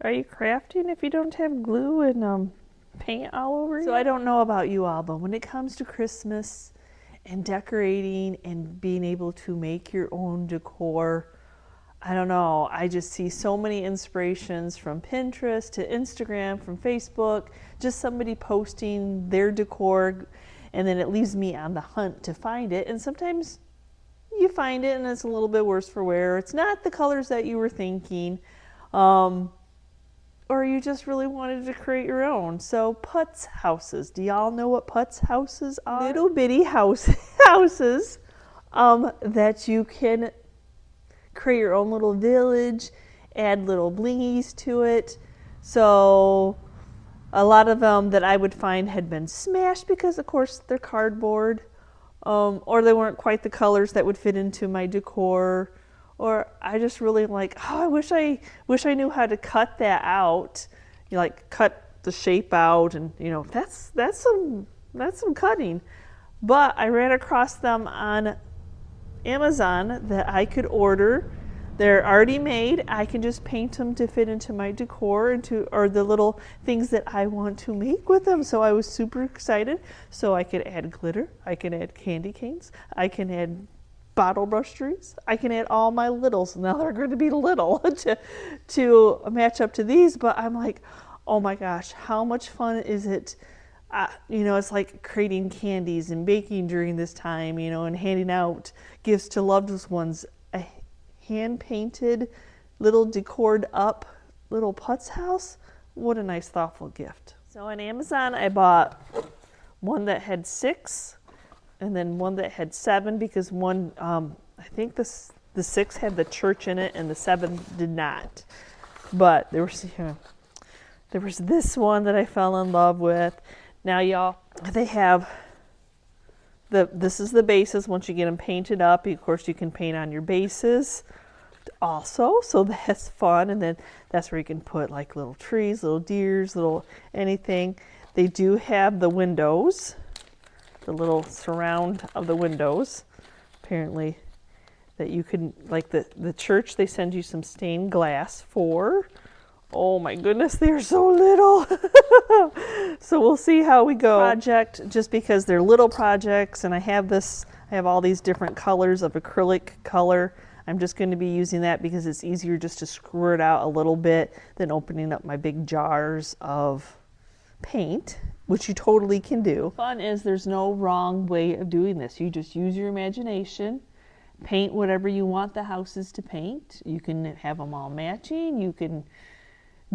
Are you crafting if you don't have glue and paint all over you? So I don't know about you all, but when it comes to Christmas and decorating and being able to make your own decor, I don't know. I just see so many inspirations from Pinterest to Instagram, from Facebook, just somebody posting their decor, and then it leaves me on the hunt to find it. And sometimes you find it and it's a little bit worse for wear. It's not the colors that you were thinking. Or you just really wanted to create your own. So putz houses. Do y'all know what putz houses are? Little bitty houses that you can create your own little village, add little blingies to it. So a lot of them that I would find had been smashed because of course they're cardboard, or they weren't quite the colors that would fit into my decor. Or I just really like, oh, I wish I knew how to cut that out. You like cut the shape out, and that's some cutting. But I ran across them on Amazon that I could order. They're already made. I can just paint them to fit into my decor or the little things that I want to make with them. So I was super excited. So I could add glitter. I can add candy canes. I can add bottle brush trees. I can add all my littles. Now they're going to be little to match up to these, but I'm like, oh my gosh, how much fun is it? It's like creating candies and baking during this time, and handing out gifts to loved ones. A hand-painted, little decored up little putz house. What a nice, thoughtful gift. So on Amazon, I bought one that had 6 and then one that had 7 because one, I think the 6 had the church in it and the 7 did not. But there was this one that I fell in love with. Now y'all, they have this is the bases. Once you get them painted up, of course you can paint on your bases also, so that's fun. And then that's where you can put like little trees, little deers, little anything. They do have the windows, the little surround of the windows, apparently, that you can, like the church, they send you some stained glass for. Oh my goodness, they're so little. So we'll see how we go. Project, just because they're little projects, and I have all these different colors of acrylic color. I'm just going to be using that because it's easier just to squirt out a little bit than opening up my big jars of paint, which you totally can do. Fun is there's no wrong way of doing this. You just use your imagination, paint whatever you want the houses to paint. You can have them all matching. You can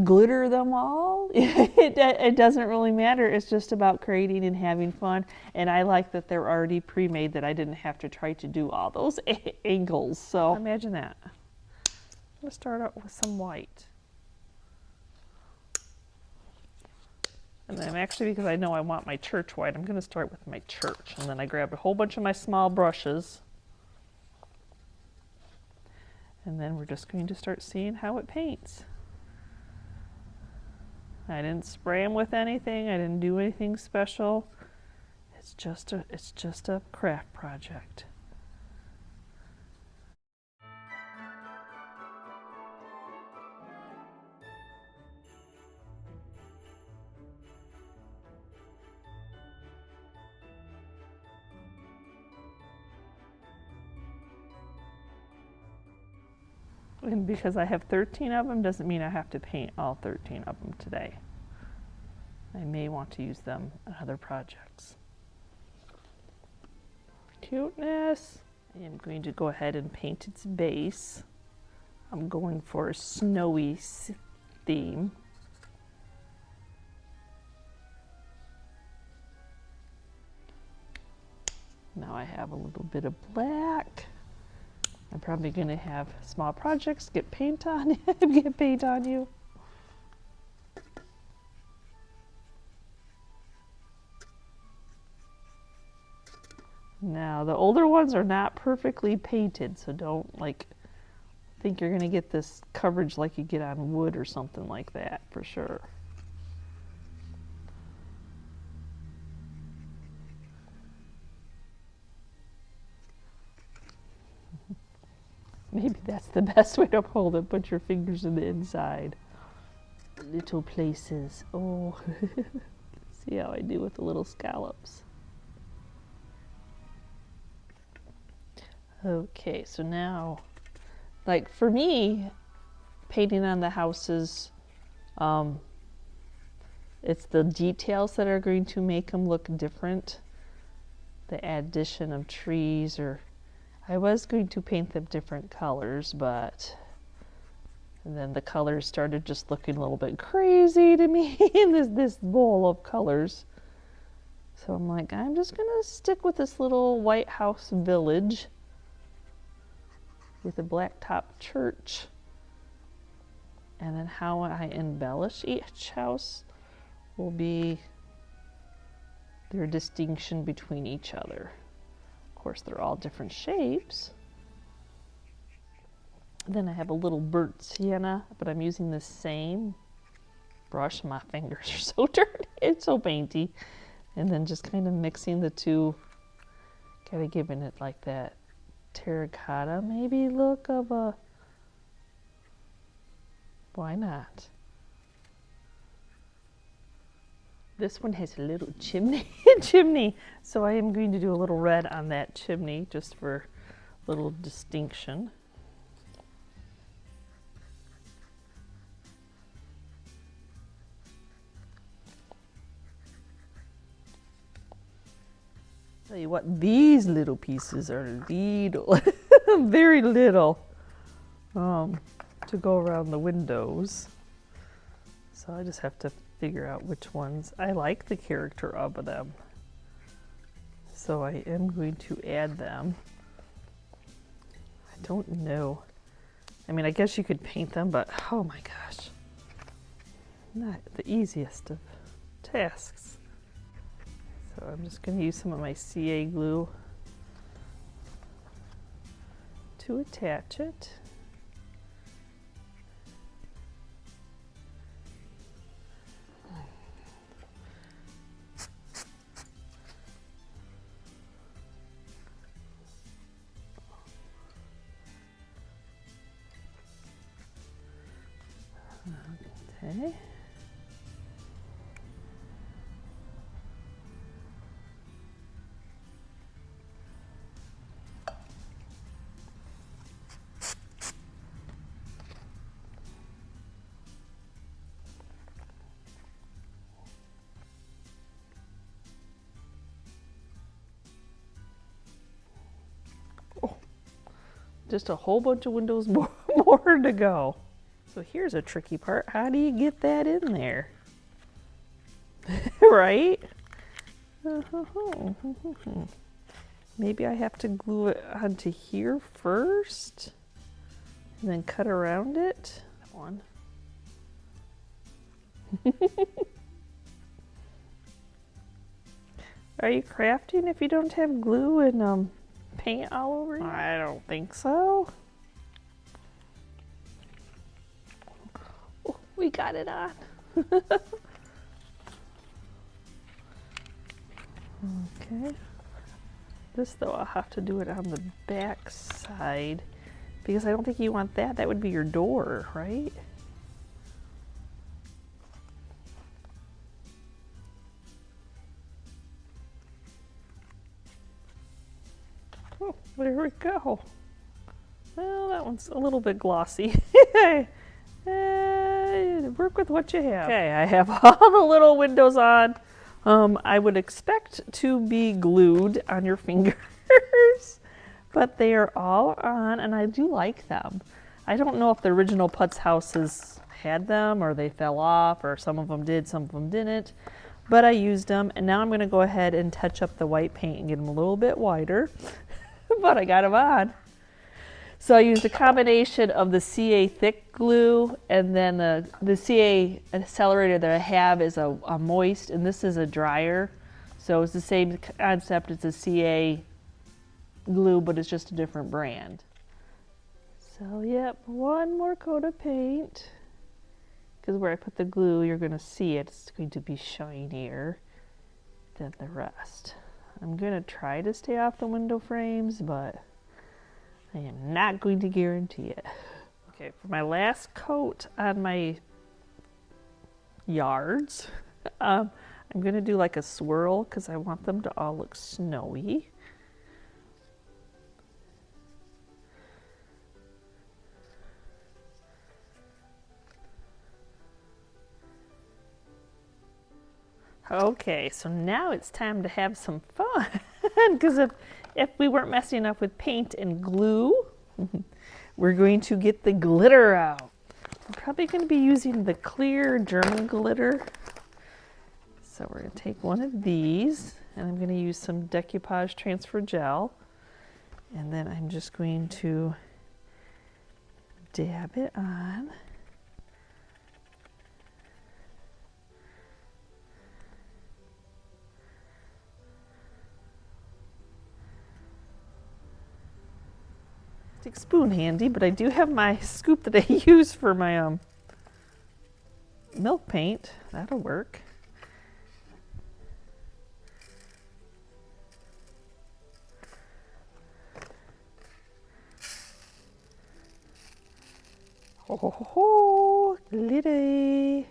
glitter them all. It doesn't really matter. It's just about creating and having fun. And I like that they're already pre-made, that I didn't have to try to do all those angles. So imagine that. I'm going to start out with some white. And then actually, because I know I want my church white, I'm going to start with my church. And then I grabbed a whole bunch of my small brushes. And then we're just going to start seeing how it paints. I didn't spray them with anything. I didn't do anything special. It's just a craft project. And because I have 13 of them doesn't mean I have to paint all 13 of them today. I may want to use them on other projects. Cuteness. I am going to go ahead and paint its base. I'm going for a snowy theme. Now I have a little bit of black. I'm probably going to have small projects get paint on you. Now the older ones are not perfectly painted, so don't think you're going to get this coverage like you get on wood or something like that, for sure. Maybe that's the best way to hold it. Put your fingers in the inside. little places. Oh, see how I do with the little scallops. Okay, so now, like for me, painting on the houses, it's the details that are going to make them look different. The addition of trees, or I was going to paint them different colors, but and then the colors started just looking a little bit crazy to me in this bowl of colors. So I'm like, I'm just gonna stick with this little White House village with a blacktop church. And then how I embellish each house will be their distinction between each other. Of course, they're all different shapes. Then I have a little burnt sienna, but I'm using the same brush. My fingers are so dirty, it's so painty. And then just kind of mixing the two, kind of giving it like that terracotta maybe look of a, why not? This one has a little chimney, so I am going to do a little red on that chimney just for a little distinction. Tell you what, these little pieces are little, very little, to go around the windows. So I just have to figure out which ones. I like the character of them, so I am going to add them. I don't know. I mean, I guess you could paint them, but oh my gosh, not the easiest of tasks. So I'm just going to use some of my CA glue to attach it. Okay. Oh, just a whole bunch of windows more to go. So here's a tricky part. How do you get that in there? Right? Maybe I have to glue it onto here first and then cut around it. One. Are you crafting if you don't have glue and paint all over you? I don't think so. Oh, we got it on. Okay. This though, I'll have to do it on the back side because I don't think you want that. That would be your door, right? Oh, there we go. Well, that one's a little bit glossy. Work with what you have. Okay, I have all the little windows on. I would expect to be glued on your fingers, but they are all on and I do like them. I don't know if the original Putz houses had them or they fell off or some of them did, some of them didn't, but I used them and now I'm going to go ahead and touch up the white paint and get them a little bit whiter, but I got them on. So I used a combination of the CA thick glue and then the CA accelerator that I have is a moist and this is a dryer. So it's the same concept as the CA glue, but it's just a different brand. So yep, one more coat of paint. Because where I put the glue, you're going to see it. It's going to be shinier than the rest. I'm going to try to stay off the window frames, but I am not going to guarantee it. Okay, for my last coat on my yards. I'm going to do like a swirl because I want them to all look snowy. Okay, so now it's time to have some fun because if we weren't messing up with paint and glue, we're going to get the glitter out. I'm probably going to be using the clear German glitter. So we're going to take one of these and I'm going to use some decoupage transfer gel. And then I'm just going to dab it on. Spoon handy, but I do have my scoop that I use for my milk paint. That'll work. Oh, glittery.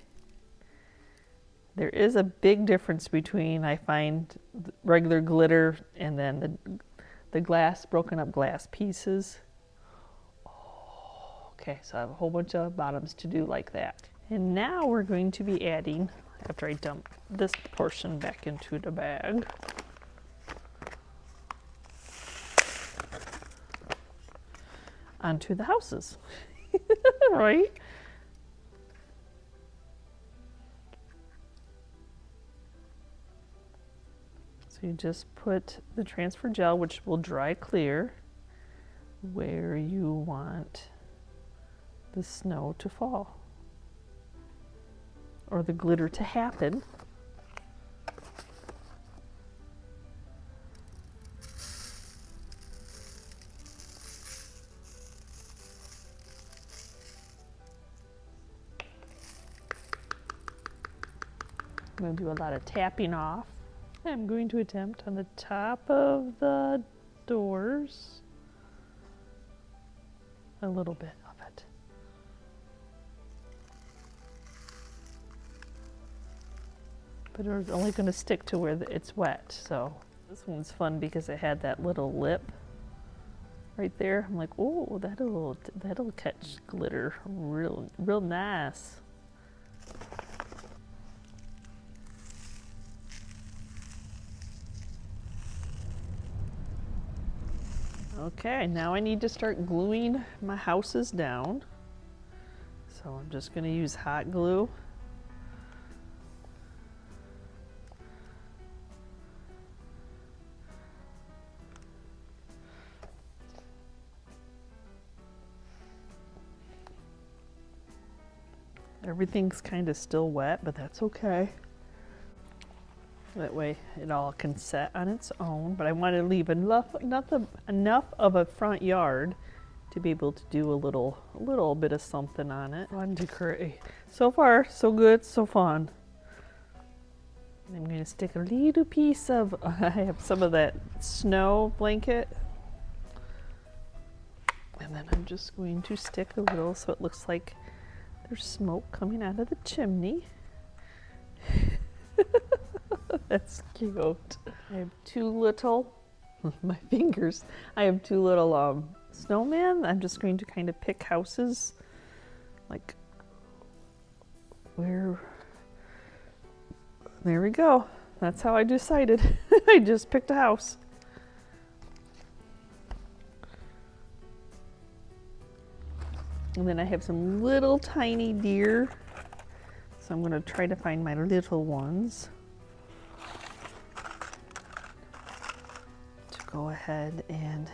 There is a big difference between, I find, regular glitter and then the glass, broken up glass pieces. Okay, so I have a whole bunch of bottoms to do like that. And now we're going to be adding, after I dump this portion back into the bag, onto the houses, right? So you just put the transfer gel, which will dry clear, where you want the snow to fall or the glitter to happen. I'm going to do a lot of tapping off. I'm going to attempt on the top of the doors a little bit of it. But it's only going to stick to where it's wet. So this one's fun because it had that little lip right there. I'm like, oh, that'll catch glitter real nice. Okay, now I need to start gluing my houses down. So I'm just going to use hot glue. Everything's kind of still wet, but that's okay. That way it all can set on its own, but I want to leave enough of a front yard to be able to do a little bit of something on it. Fun to create. So far, so good, so fun. And I'm going to stick a little piece of, I have some of that snow blanket. And then I'm just going to stick a little so it looks like there's smoke coming out of the chimney. That's cute. I have two little, my fingers, I have two little snowmen. I'm just going to kind of pick houses, like where, there we go. That's how I decided. I just picked a house. And then I have some little tiny deer. So I'm going to try to find my little ones to go ahead and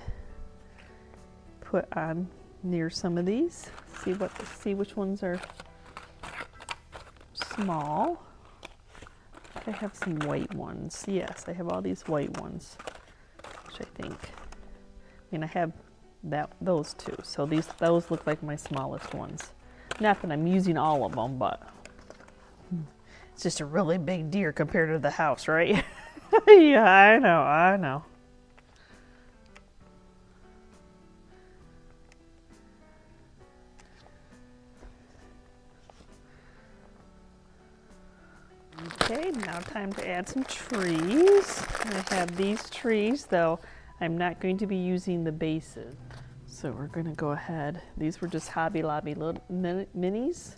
put on near some of these. See which ones are small. I have some white ones. Yes, I have all these white ones, which I think, I have those two. So those look like my smallest ones. Not that I'm using all of them, but it's just a really big deer compared to the house, right? Yeah, I know. Okay, now time to add some trees. I have these trees, though I'm not going to be using the bases. So we're going to go ahead. These were just Hobby Lobby little minis.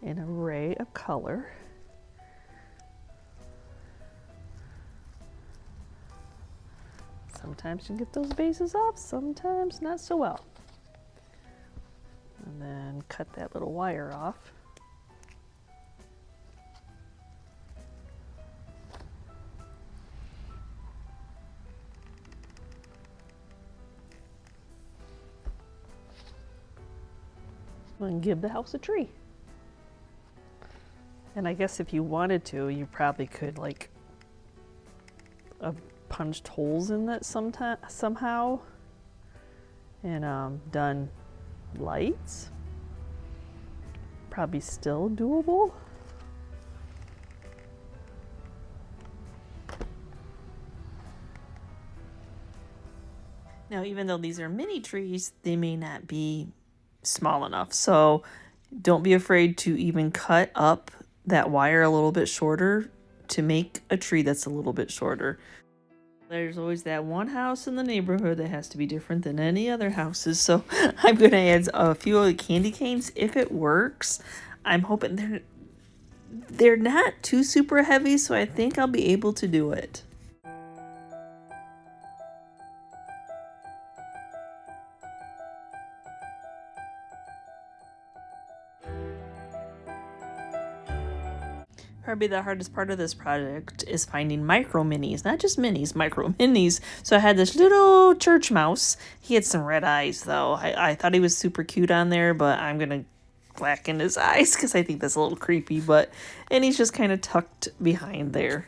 An array of color. Sometimes you can get those bases off, sometimes not so well. And then cut that little wire off. And give the house a tree. And I guess if you wanted to, you probably could like punched holes in that somehow and done lights. Probably still doable. Now, even though these are mini trees, they may not be small enough. So don't be afraid to even cut up that wire a little bit shorter to make a tree that's a little bit shorter. There's always that one house in the neighborhood that has to be different than any other houses. So I'm going to add a few of the candy canes if it works. I'm hoping they're not too super heavy, so I think I'll be able to do it. Probably the hardest part of this project is finding micro minis, not just minis, micro minis. So I had this little church mouse. He had some red eyes though. I thought he was super cute on there, but I'm gonna black in his eyes because I think that's a little creepy. And he's just kind of tucked behind there.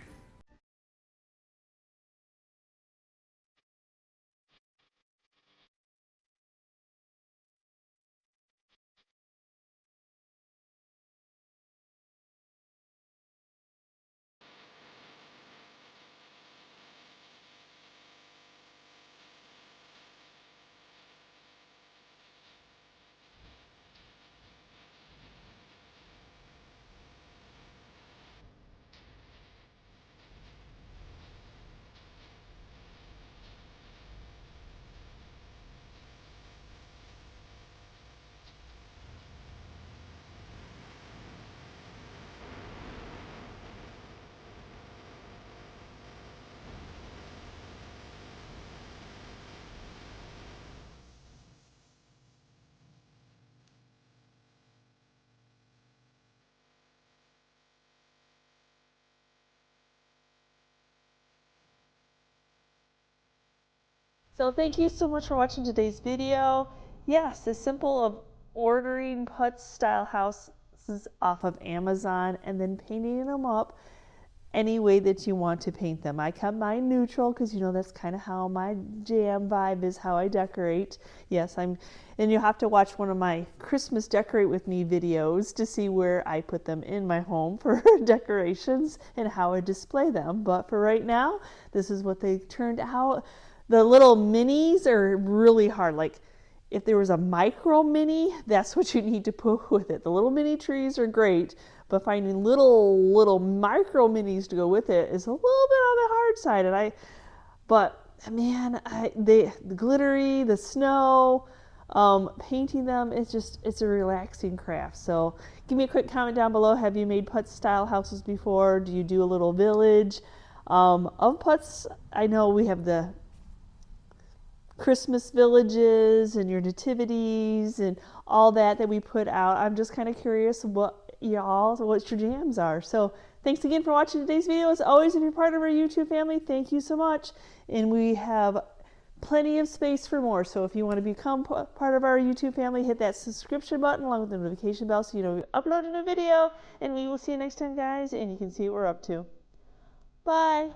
So thank you so much for watching today's video. Yes, it's simple of ordering putz style houses off of Amazon and then painting them up any way that you want to paint them. I kept mine neutral because you know that's kind of how my jam vibe is, how I decorate. Yes, and you'll have to watch one of my Christmas decorate with me videos to see where I put them in my home for decorations and how I display them. But for right now, this is what they turned out. The little minis are really hard. Like if there was a micro mini, that's what you need to put with it. The little mini trees are great, but finding little micro minis to go with it is a little bit on the hard side. But man, the glittery, the snow, painting them, it's a relaxing craft. So give me a quick comment down below. Have you made putz style houses before? Do you do a little village? Of putz, I know we have the Christmas villages and your nativities and all that we put out. I'm just kind of curious what your jams are. So thanks again for watching today's video. As always, if you're part of our YouTube family, thank you so much. And we have plenty of space for more. So if you want to become part of our YouTube family, hit that subscription button along with the notification bell so you know we uploaded a video. And we will see you next time, guys, and you can see what we're up to. Bye.